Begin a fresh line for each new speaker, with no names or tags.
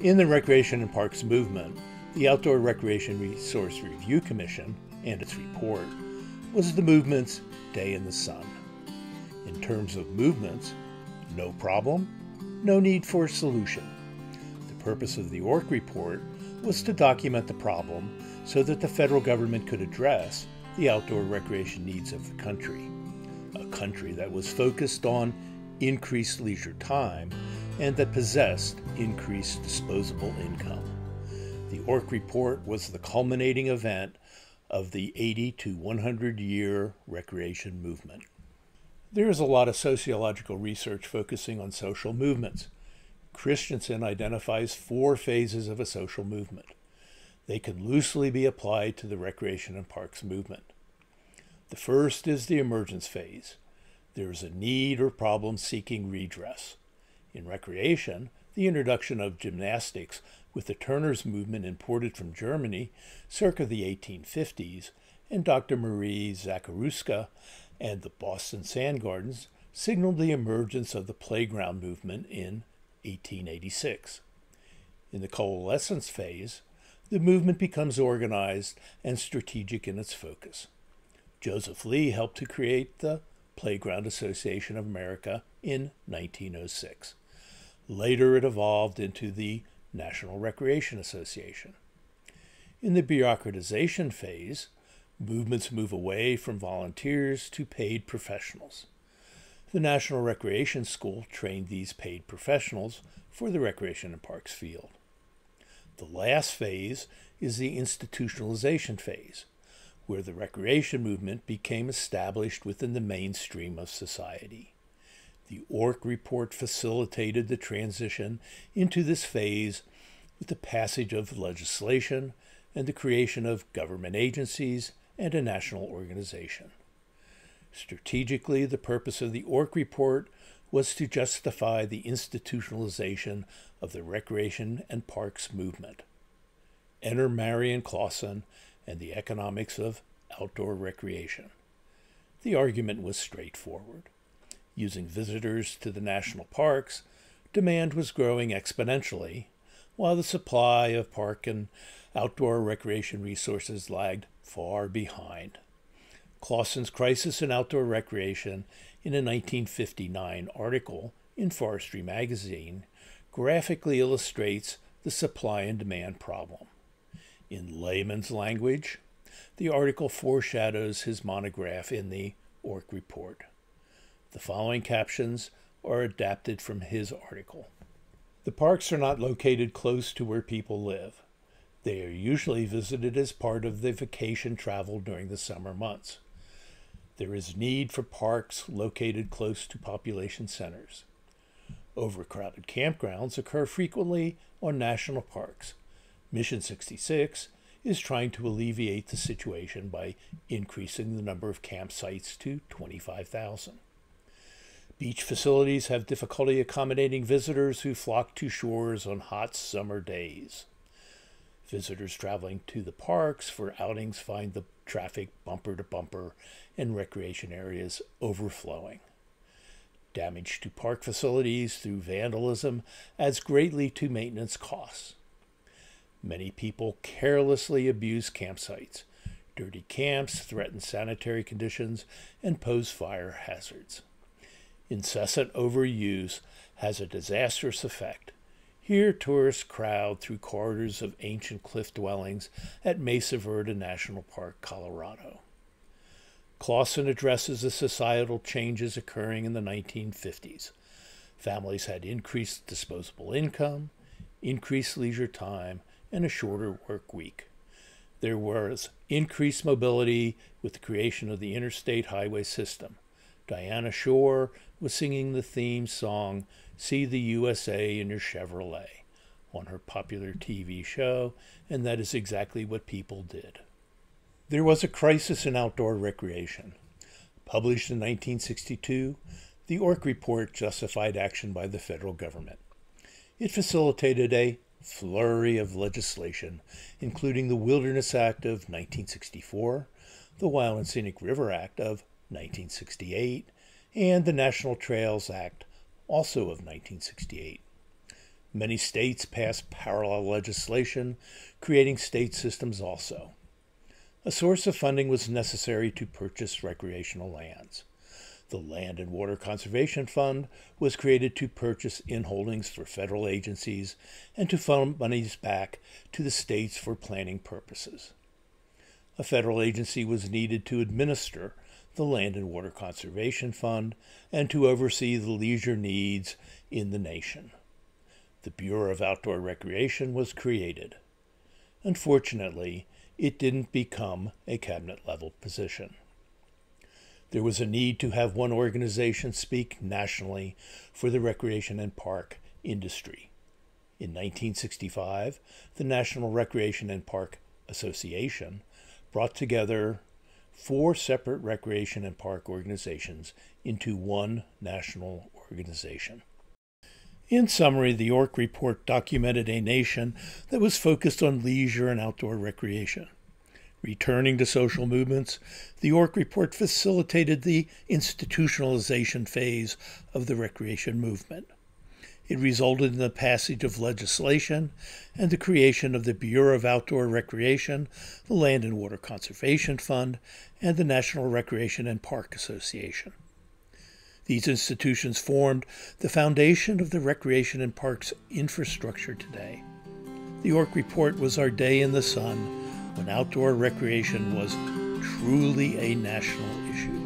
In the Recreation and Parks movement, the Outdoor Recreation Resource Review Commission and its report was the movement's day in the sun. In terms of movements, no problem, no need for a solution. The purpose of the ORRRC report was to document the problem so that the federal government could address the outdoor recreation needs of the country, a country that was focused on increased leisure time and that possessed increased disposable income. The ORRRC report was the culminating event of the 80 to 100 year recreation movement. There is a lot of sociological research focusing on social movements. Christensen identifies 4 phases of a social movement. They can loosely be applied to the recreation and parks movement. The first is the emergence phase. There is a need or problem seeking redress. In recreation, the introduction of gymnastics with the Turner's movement imported from Germany circa the 1850s and Dr. Marie Zakharuska and the Boston Sand Gardens signaled the emergence of the playground movement in 1886. In the coalescence phase, the movement becomes organized and strategic in its focus. Joseph Lee helped to create the Playground Association of America in 1906. Later, it evolved into the National Recreation Association. In the bureaucratization phase, movements move away from volunteers to paid professionals. The National Recreation School trained these paid professionals for the recreation and parks field. The last phase is the institutionalization phase, where the recreation movement became established within the mainstream of society. The ORRRC report facilitated the transition into this phase with the passage of legislation and the creation of government agencies and a national organization. Strategically, the purpose of the ORRRC report was to justify the institutionalization of the recreation and parks movement. Enter Marion Clausen and the economics of outdoor recreation. The argument was straightforward. Using visitors to the national parks, demand was growing exponentially, while the supply of park and outdoor recreation resources lagged far behind. Clausen's Crisis in Outdoor Recreation, in a 1959 article in Forestry magazine, graphically illustrates the supply and demand problem. In layman's language, the article foreshadows his monograph in the ORRRC report. The following captions are adapted from his article. The parks are not located close to where people live. They are usually visited as part of the vacation travel during the summer months. There is need for parks located close to population centers. Overcrowded campgrounds occur frequently on national parks. Mission 66 is trying to alleviate the situation by increasing the number of campsites to 25,000. Beach facilities have difficulty accommodating visitors who flock to shores on hot summer days. Visitors traveling to the parks for outings find the traffic bumper to bumper and recreation areas overflowing. Damage to park facilities through vandalism adds greatly to maintenance costs. Many people carelessly abuse campsites. Dirty camps threaten sanitary conditions and pose fire hazards. Incessant overuse has a disastrous effect. Here, tourists crowd through corridors of ancient cliff dwellings at Mesa Verde National Park, Colorado. Clausen addresses the societal changes occurring in the 1950s. Families had increased disposable income, increased leisure time, and a shorter work week. There was increased mobility with the creation of the interstate highway system. Diana Shore was singing the theme song, "See the USA in Your Chevrolet," on her popular TV show, and that is exactly what people did. There was a crisis in outdoor recreation. Published in 1962, the ORRRC report justified action by the federal government. It facilitated a flurry of legislation, including the Wilderness Act of 1964, the Wild and Scenic River Act of 1968, and the National Trails Act, also of 1968. Many states passed parallel legislation, creating state systems also. A source of funding was necessary to purchase recreational lands. The Land and Water Conservation Fund was created to purchase inholdings for federal agencies and to fund monies back to the states for planning purposes. A federal agency was needed to administer the Land and Water Conservation Fund and to oversee the leisure needs in the nation. The Bureau of Outdoor Recreation was created. Unfortunately, it didn't become a cabinet-level position. There was a need to have one organization speak nationally for the recreation and park industry. In 1965, the National Recreation and Park Association brought together 4 separate recreation and park organizations into one national organization. In summary, the ORRRC Report documented a nation that was focused on leisure and outdoor recreation. Returning to social movements, the ORRRC Report facilitated the institutionalization phase of the recreation movement. It resulted in the passage of legislation and the creation of the Bureau of Outdoor Recreation, the Land and Water Conservation Fund, and the National Recreation and Park Association. These institutions formed the foundation of the recreation and parks infrastructure today. The ORRRC Report was our day in the sun when outdoor recreation was truly a national issue.